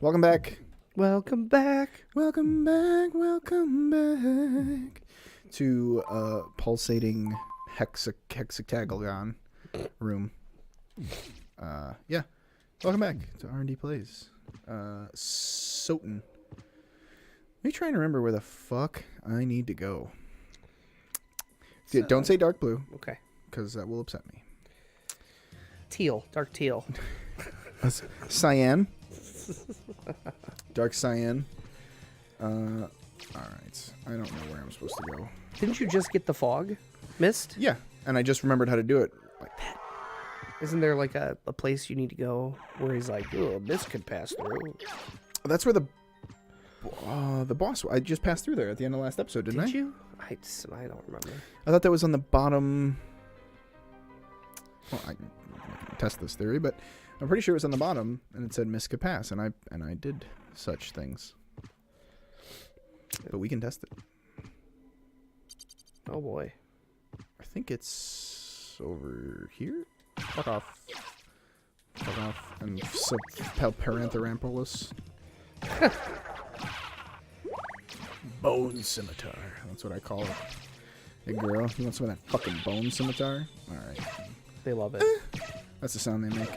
Welcome back. Welcome back. Welcome back. Welcome back to pulsating hexatagon room. Yeah. Welcome back to R&D Plays. Soten. Let me try and remember where the fuck I need to go. Don't say dark blue. Okay. Because that will upset me. Teal. Dark teal. Cyan. Dark cyan. Alright. I don't know where I'm supposed to go. Didn't you just get the fog mist? Yeah. And I just remembered how to do it. Isn't there like a place you need to go where he's like, oh, mist could pass through? That's where the boss... I just passed through there at the end of the last episode, didn't I? Did you? I don't remember. I thought that was on the bottom... Well, I can test this theory, but I'm pretty sure it was on the bottom, and it said Miss could pass, and I did such things. But we can test it. Oh boy. I think it's over here. Fuck off. Fuck off. And Parantherampolis. Bone scimitar. That's what I call it. Hey girl, you want some of that fucking bone scimitar? Alright. They love it. That's the sound they make.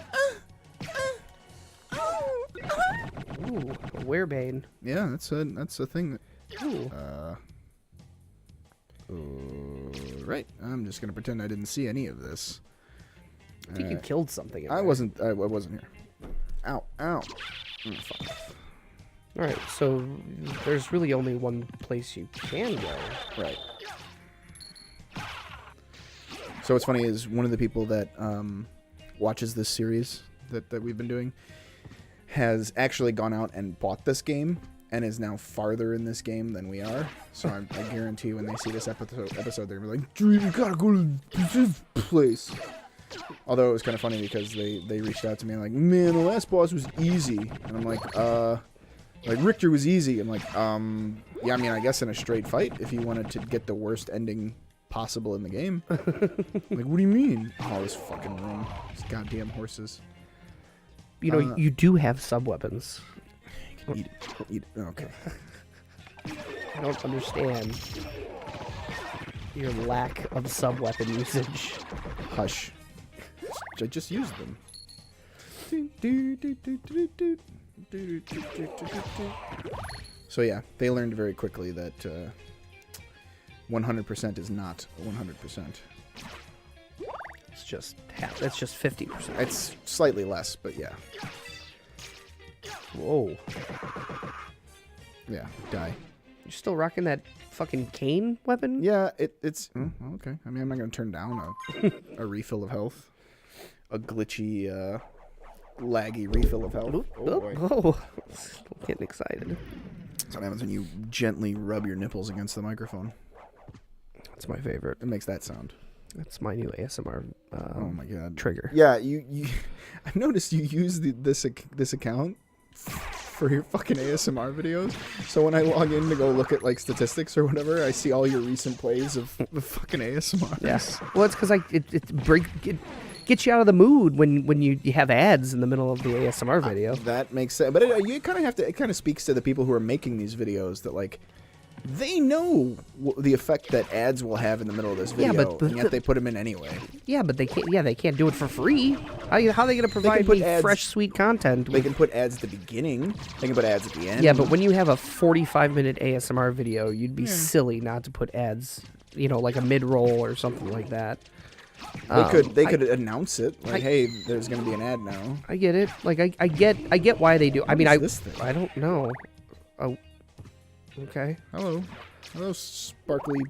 Ooh, a werebane. Yeah, that's a thing that... Ooh. Right. I'm just gonna pretend I didn't see any of this. I think you killed something. I wasn't here. Ow. Ow. Fuck off. Alright, so there's really only one place you can go. Right. So what's funny is one of the people that watches this series that we've been doing has actually gone out and bought this game and is now farther in this game than we are. So I guarantee when they see this episode they're gonna be like, "Dude, you gotta go to this place." Although it was kind of funny because they reached out to me and like, "Man, the last boss was easy," and I'm like Richter was easy. I'm like, yeah, I mean, I guess in a straight fight, if you wanted to get the worst ending possible in the game. Like, what do you mean? Oh, this fucking room. These goddamn horses. You know, you do have sub-weapons. Eat it. Eat it. Okay. I don't understand your lack of sub-weapon usage. Hush. I just used them. So yeah, they learned very quickly that 100% is not 100%. It's just half. That's just 50%. It's slightly less, but yeah. Whoa. Yeah, die. You're still rocking that fucking cane weapon? Yeah, it's... Oh, okay. I mean, I'm not going to turn down a refill of health. A glitchy, laggy refill of health. Oh, boy. Oh. Getting excited. That's what happens when you gently rub your nipples against the microphone. That's my favorite. It makes that sound. That's my new ASMR oh my god. Trigger. Yeah, you I've noticed you use this account for your fucking ASMR videos. So when I log in to go look at like statistics or whatever, I see all your recent plays of the fucking ASMR. Yes. Yeah. Well, it's because it gets you out of the mood when you have ads in the middle of the ASMR video. That makes sense. But you kind of have to. It kind of speaks to the people who are making these videos that like. They know the effect that ads will have in the middle of this video, and yet they put them in anyway. Yeah, but they can't. Yeah, they can't do it for free. How are they going to provide me fresh, sweet content? They can put ads at the beginning. They can put ads at the end. Yeah, but when you have a 45-minute ASMR video, you'd be silly not to put ads. You know, like a mid-roll or something like that. They could announce it like, hey, there's going to be an ad now. I get it. Like I get why they do. I mean, this thing? I don't know. Oh. Okay. Hello, sparkly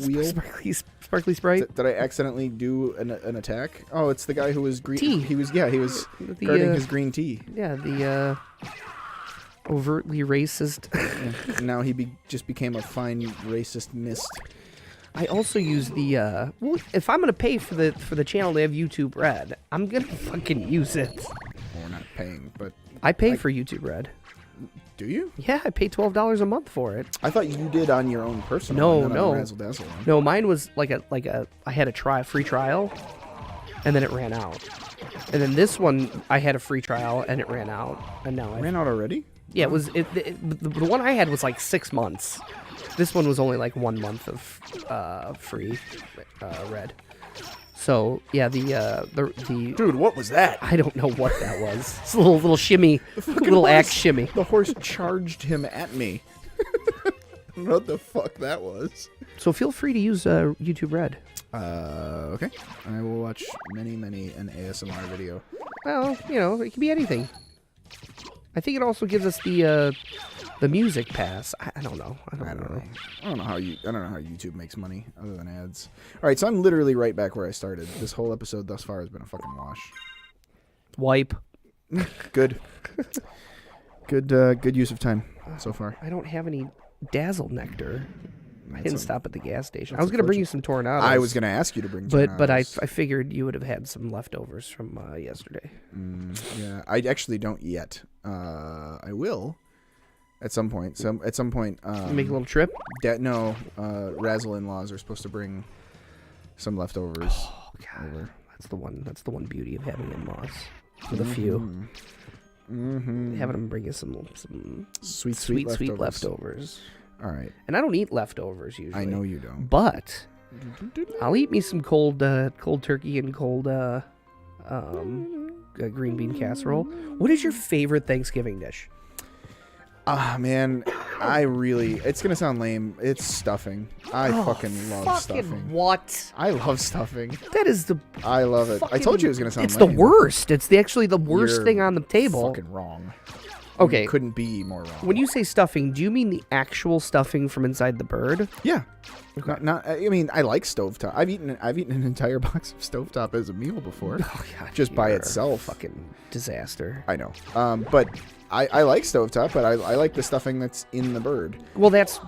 wheel. Sparkly sprite. Did I accidentally do an attack? Oh, it's the guy who was green. Tea. He was guarding his green tea. Yeah, the overtly racist. And now he just became a fine racist mist. I also use the well, if I'm gonna pay for the channel to have YouTube Red, I'm gonna fucking use it. Well, we're not paying, but I pay for YouTube Red. Do you? Yeah, I pay $12 a month for it. I thought you did on your own personal. No. Razzle Dazzle one. No, mine was like a. I had a free trial. and then it ran out. And then this one, I had a free trial, and it ran out, and now Ran out already? Yeah, the one I had was like 6 months. This one was only like 1 month of free red. So yeah, the Dude, what was that? I don't know what that was. It's a little shimmy, little axe shimmy. The horse charged him at me. I don't know what the fuck that was. So feel free to use YouTube Red. Okay. I will watch many an ASMR video. Well, it can be anything. I think it also gives us the music pass. I don't know. I don't know. I don't know how YouTube makes money other than ads. All right, so I'm literally right back where I started. This whole episode thus far has been a fucking wash. Wipe. Good. Good use of time so far. I don't have any Dazzle nectar. I didn't stop at the gas station. I that's was going to bring you some Tornadoes. I was going to ask you to bring but I figured you would have had some leftovers from yesterday. Yeah, I actually don't yet. I will at some point. At some point, Make a little trip? Razzle in-laws are supposed to bring some leftovers. Oh, God. Over. That's the one beauty of having in-laws. With a few. Having them bring you some sweet leftovers. All right. And I don't eat leftovers usually. I know you don't. But I'll eat me some cold turkey and cold green bean casserole. What is your favorite Thanksgiving dish? Man, it's going to sound lame. It's stuffing. I fucking love stuffing. What? I love stuffing. That is I love it. I told you it was going to sound lame. It's the worst. It's actually the worst thing on the table. Fucking wrong. Okay. You couldn't be more wrong. When you say stuffing, do you mean the actual stuffing from inside the bird? Yeah. Okay. I mean, I like stovetop. I've eaten an entire box of stovetop as a meal before. Oh, God, just by itself. Fucking disaster. I know. But I like stovetop, but I like the stuffing that's in the bird. Well, that's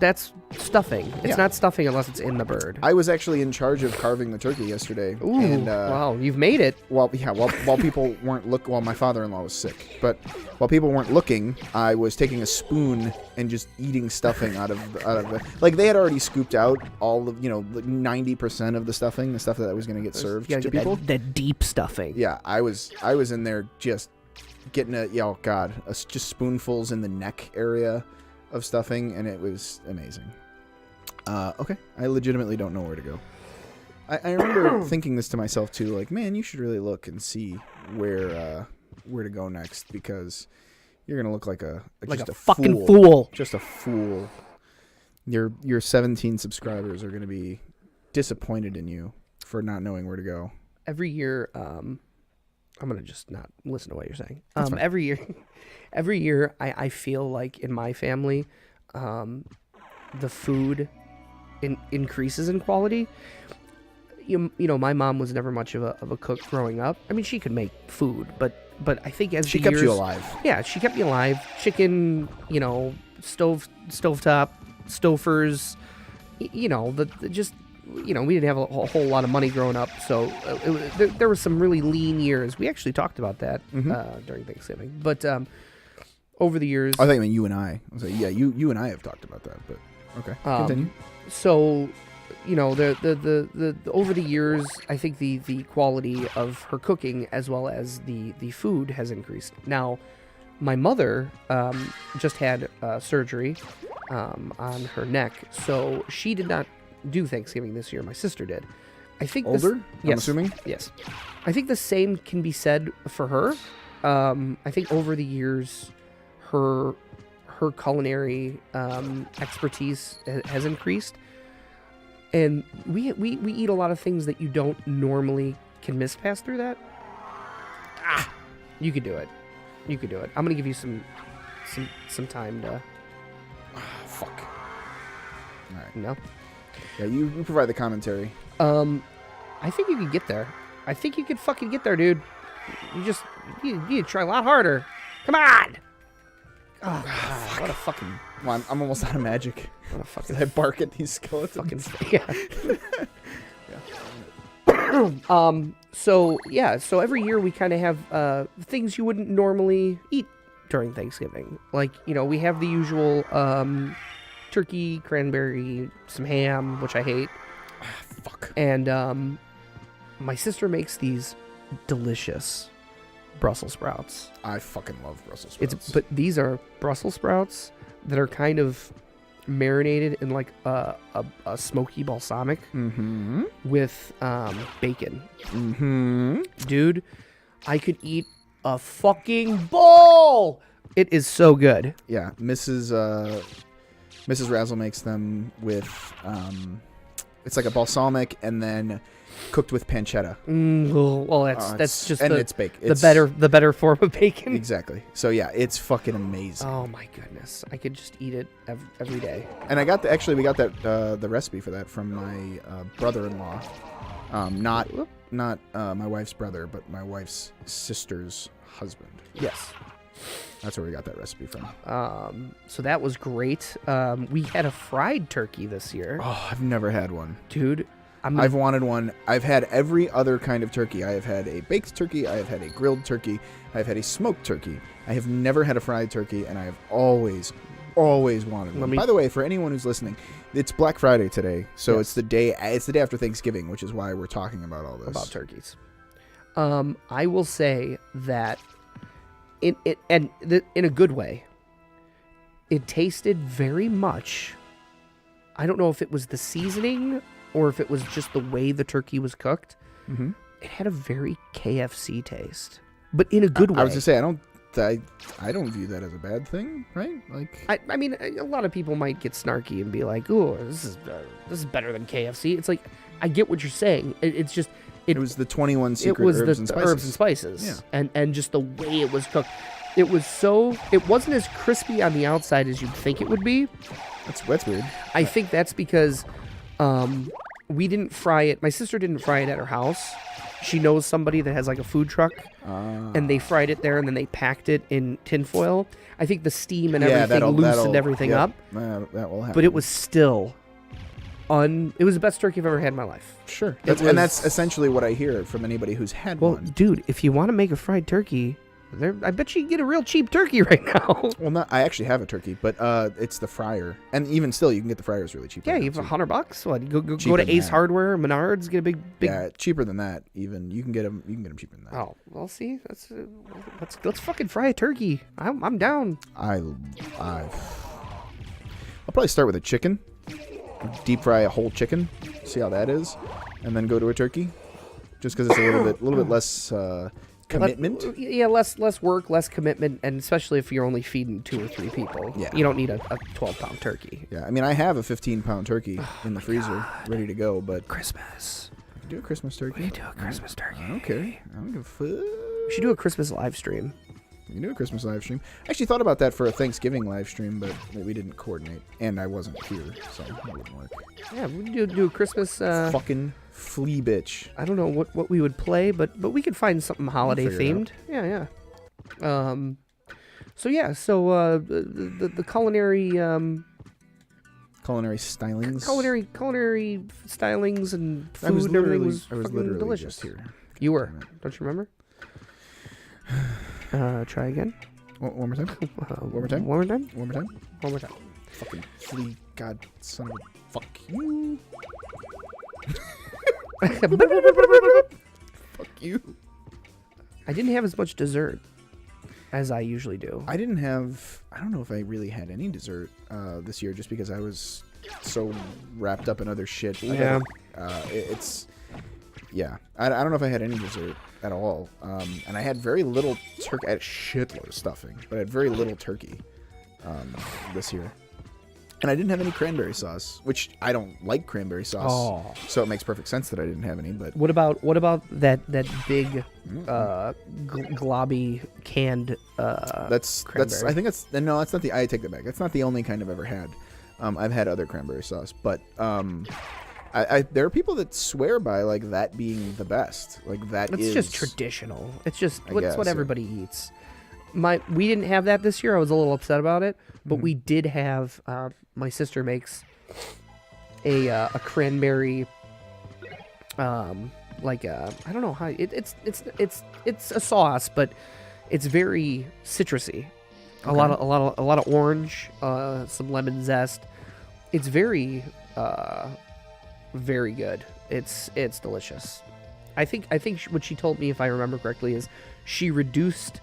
stuffing. It's not stuffing unless it's in the bird. I was actually in charge of carving the turkey yesterday. Ooh, and, wow, you've made it. While people weren't while my father-in-law was sick, but while people weren't looking, I was taking a spoon and just eating stuffing out of the, like they had already scooped out all of 90% of the stuffing, the stuff that was going to get served to people. That deep stuffing. Yeah, I was in there just getting just spoonfuls in the neck area of stuffing, and it was amazing. Okay, I legitimately don't know where to go. I remember thinking this to myself too, like, man, you should really look and see where to go next, because you're gonna look like a fucking fool. Just a fool. Your 17 subscribers are gonna be disappointed in you for not knowing where to go. Every year, I'm gonna just not listen to what you're saying. Every year, I feel like in my family, the food increases in quality. My mom was never much of a cook growing up. I mean, she could make food, but I think as she the kept years, you alive. Yeah, she kept me alive. Chicken, stovetop, stofers. We didn't have a whole lot of money growing up, so there were some really lean years. We actually talked about that during Thanksgiving. But over the years... I thought you meant you and I. I was like, yeah, you and I have talked about that, but okay, continue. So, the over the years, I think the quality of her cooking as well as the food has increased. Now, my mother just had surgery on her neck, so she did not do Thanksgiving this year. My sister did. I think older. Yes, I'm assuming. Yes, I think the same can be said for her. I think over the years, her culinary expertise has increased, and we eat a lot of things that you don't normally can pass through that. You could do it. I'm gonna give you some time to. Fuck. All right. No. Yeah, you provide the commentary. I think you could get there. I think you could fucking get there, dude. You need to try a lot harder. Come on! Oh, God, what a fucking... Well, I'm almost out of magic. What a fucking... I bark at these skeletons. So every year we kind of have things you wouldn't normally eat during Thanksgiving. Like, we have the usual turkey, cranberry, some ham, which I hate. Fuck. And my sister makes these delicious Brussels sprouts. I fucking love Brussels sprouts. But these are Brussels sprouts that are kind of marinated in like a smoky balsamic with bacon. Dude, I could eat a fucking bowl. It is so good. Yeah, Mrs. Razzle makes them with it's like a balsamic and then cooked with pancetta. Well, that's just it's bacon. The better form of bacon. Exactly. So yeah, it's fucking amazing. Oh my goodness, I could just eat it every day. And we got that the recipe for that from my brother-in-law, not my wife's brother, but my wife's sister's husband. Yes. That's where we got that recipe from. So that was great. We had a fried turkey this year. Oh, I've never had one. Dude, I've wanted one. I've had every other kind of turkey. I have had a baked turkey. I have had a grilled turkey. I've had a smoked turkey. I have never had a fried turkey, and I have always wanted one. By the way, for anyone who's listening, it's Black Friday today, so yes. It's the day after Thanksgiving, which is why we're talking about all this. About turkeys. I will say that in a good way, it tasted very much. I don't know if it was the seasoning or if it was just the way the turkey was cooked. Mm-hmm. It had a very KFC taste, but in a good way. I was going to say, I don't view that as a bad thing, right? Like, I mean, a lot of people might get snarky and be like, "Oh, this is better than KFC." It's like, I get what you're saying. It's just it was the 21 secret herbs and spices. Herbs and spices, yeah. And just the way it was cooked. It wasn't as crispy on the outside as you'd think it would be. That's weird. I think that's because we didn't fry it. My sister didn't fry it at her house. She knows somebody that has like a food truck, and they fried it there, and then they packed it in tinfoil. I think the steam and everything loosened everything up. That will happen. But it was still it was the best turkey I've ever had in my life. Sure. That's essentially what I hear from anybody who's had one. Well, dude, if you want to make a fried turkey, I bet you can get a real cheap turkey right now. Well, I actually have a turkey, but it's the fryer, and even still, you can get the fryers really cheap. Yeah, you have $100. What? Go to Ace Hardware, Menards, get a big. Yeah, cheaper than that. Even you can get them cheaper than that. Oh, well, see, let's fucking fry a turkey. I'm down. I'll probably start with a chicken, deep fry a whole chicken, see how that is, and then go to a turkey, just because it's a little bit less. Commitment? Less work, less commitment, and especially if you're only feeding 2 or 3 people. Yeah. You don't need a 12-pound turkey. Yeah, I mean, I have a 15-pound turkey in the freezer ready to go, but... Christmas. I can do a Christmas turkey. We do a Christmas turkey. Okay. I don't give a fuck. We should do a Christmas live stream. We can do a Christmas live stream. I actually thought about that for a Thanksgiving live stream, but we didn't coordinate, and I wasn't here, so it wouldn't work. Yeah, we could do a Christmas... Fucking... flea bitch. I don't know what we would play, but we could find something holiday themed. Yeah. So the culinary stylings. Culinary stylings and food and everything was fucking delicious. Just here. You were. Don't you remember? Try again. One more time. One more time. One more time. One more time. One more time. Fucking flea, god son of a fuck you. Fuck you. I didn't have as much dessert as I usually do. I don't know if I really had any dessert this year, just because I was so wrapped up in other shit. Yeah. I don't know if I had any dessert at all. And I had very little turkey. I had a shitload of stuffing, but I had very little turkey this year. And I didn't have any cranberry sauce, which I don't like cranberry sauce. So it makes perfect sense that I didn't have any. But what about that big globby canned that's I think that's not the I take that back. That's not the only kind I've ever had. I've had other cranberry sauce, but there are people that swear by like that being the best. Like it's just traditional. It's just what everybody eats. We didn't have that this year. I was a little upset about it, but we did have. My sister makes a cranberry, I don't know how it's a sauce, but it's very citrusy. Okay. A lot of orange, some lemon zest. It's very, very good. It's delicious. I think what she told me, if I remember correctly, is she reduced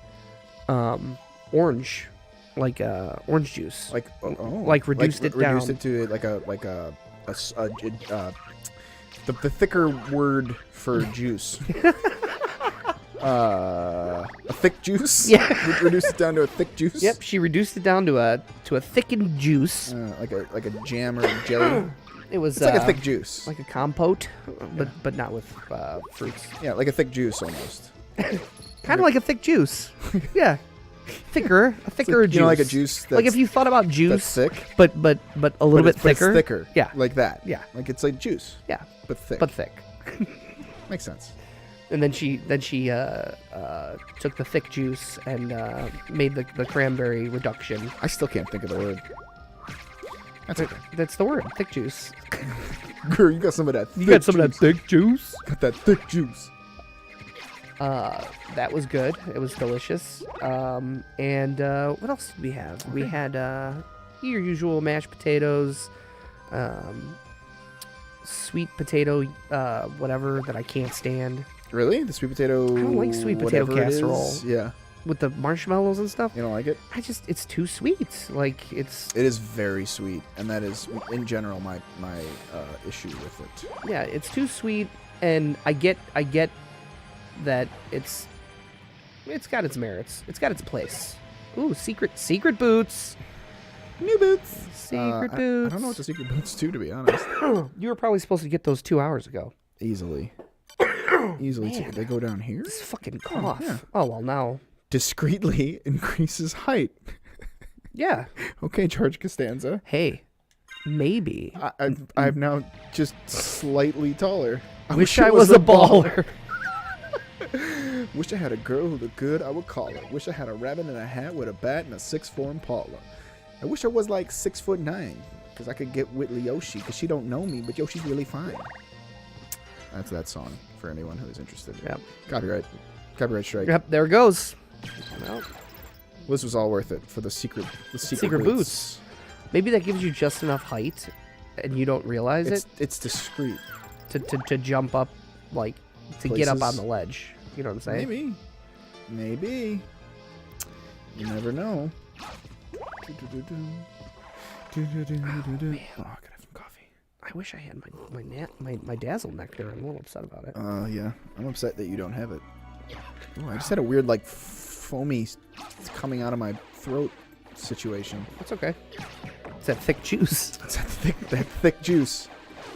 orange juice, reduced it down, reduced it to the thicker word for juice. A thick juice. Yeah, reduced it down to a thick juice. Yep, she reduced it down to a thickened juice, like a jam or a jelly. It was like a thick juice, like a compote, but not with fruits. Yeah, like a thick juice almost. Kind of like a thick juice. Yeah, a thicker juice. You know, like a juice. That's, like if you thought about juice, that's thick, but a little bit thicker. It's thicker. Yeah, like that. Yeah, like it's like juice. Yeah, but thick. Makes sense. And then she took the thick juice and made the cranberry reduction. I still can't think of the word. That's okay. That's the word, thick juice. Girl, you got some of that. You got some of that thick juice. Got that thick juice. That was good. It was delicious. And what else did we have? Okay. We had your usual mashed potatoes, sweet potato, whatever that I can't stand. Really? The sweet potato? I don't like sweet potato casserole. Yeah. With the marshmallows and stuff. You don't like it? It's too sweet. Like, it is very sweet, and that is in general my issue with it. Yeah, it's too sweet, and I get that it's got its merits. It's got its place. Ooh, secret boots. New boots. Secret boots. I don't know what the secret boots do, to be honest. You were probably supposed to get those 2 hours ago. Easily. They go down here? This fucking cough. Yeah. Oh, well, now. Discreetly increases height. Yeah. Okay, George Costanza. Hey, maybe. I'm now just slightly taller. I wish I was a baller. Wish I had a girl who looked good, I would call her. Wish I had a rabbit in a hat with a bat and a 6'4" Impala. I wish I was like 6'9", because I could get with Yoshi, because she don't know me, but Yoshi's really fine. That's that song for anyone who is interested. Yep. Copyright strike. Yep, there it goes. Well, this was all worth it for the secret boots. Maybe that gives you just enough height, and you don't realize it. It's discreet. To jump up, like, to Places. get up on the ledge. You know what I'm saying? Maybe. You never know. Oh, man. Oh, I gotta have some coffee. I wish I had my Dazzle nectar. I'm a little upset about it. Yeah. I'm upset that you don't have it. Oh, I just had a weird, like, foamy coming out of my throat situation. That's okay. It's that thick juice. It's that thick juice.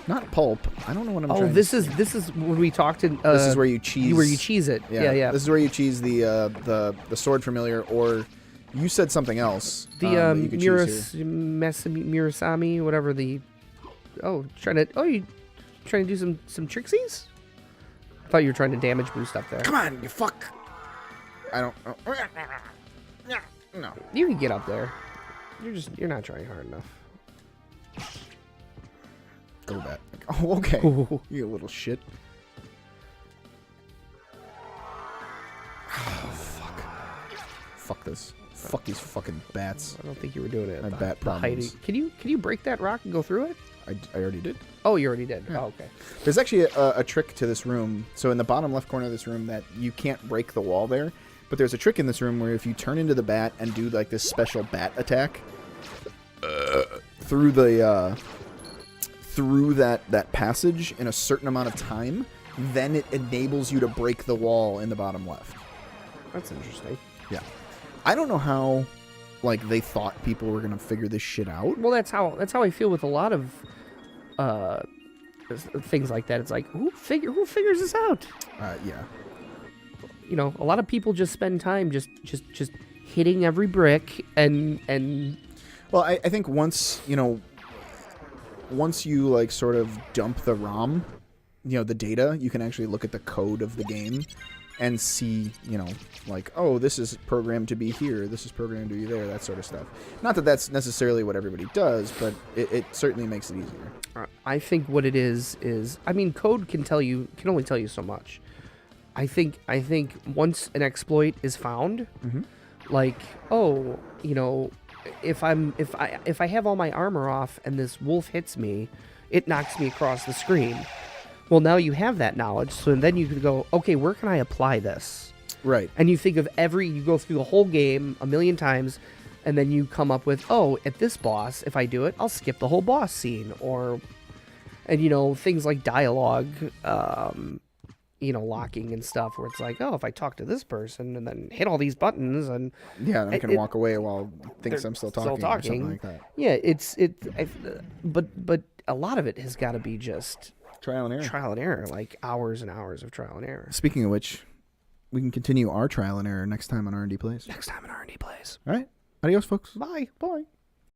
Not pulp. I don't know what I'm trying to say. This is when we talked in... this is where you cheese... Where you cheese it. Yeah. This is where you cheese the sword familiar, or you said something else. The Murasami, whatever the... you trying to do some trixies? I thought you were trying to damage boost up there. Come on, you fuck. I don't... No. You can get up there. You're not trying hard enough. Go back. Oh, okay. Ooh. You little shit. Oh, fuck. Fuck this. Fuck these fucking bats. I don't think you were doing it. My bat problems. Can you break that rock and go through it? I already did. Oh, you already did. Yeah. Oh, okay. There's actually a trick to this room. So in the bottom left corner of this room, that you can't break the wall there. But there's a trick in this room where if you turn into the bat and do like this special bat attack through the through that passage in a certain amount of time, then it enables you to break the wall in the bottom left. That's interesting. Yeah. I don't know how like they thought people were gonna figure this shit out. Well, that's how I feel with a lot of things like that. It's like who figures this out? Yeah. You know, a lot of people just spend time just hitting every brick and. Well, I think once you like sort of dump the ROM, the data, you can actually look at the code of the game and see, like, oh, this is programmed to be here, this is programmed to be there, that sort of stuff. Not that that's necessarily what everybody does, but it certainly makes it easier. I think what it is, I mean, code can only tell you so much. I think once an exploit is found, like, oh, if I have all my armor off and this wolf hits me, it knocks me across the screen. Well, now you have that knowledge, so then you can go, okay, where can I apply this? Right. And you think of you go through the whole game a million times, and then you come up with, oh, at this boss, if I do it, I'll skip the whole boss scene. And things like dialogue, locking and stuff, where it's like, oh, if I talk to this person and then hit all these buttons and... Yeah, and I can walk away while it thinks I'm still talking or something like that. Yeah, but a lot of it has got to be just... Trial and error, like hours and hours of trial and error. Speaking of which, we can continue our trial and error next time on R&D Plays. Next time on R&D Plays. All right. Adios, folks. Bye. Bye.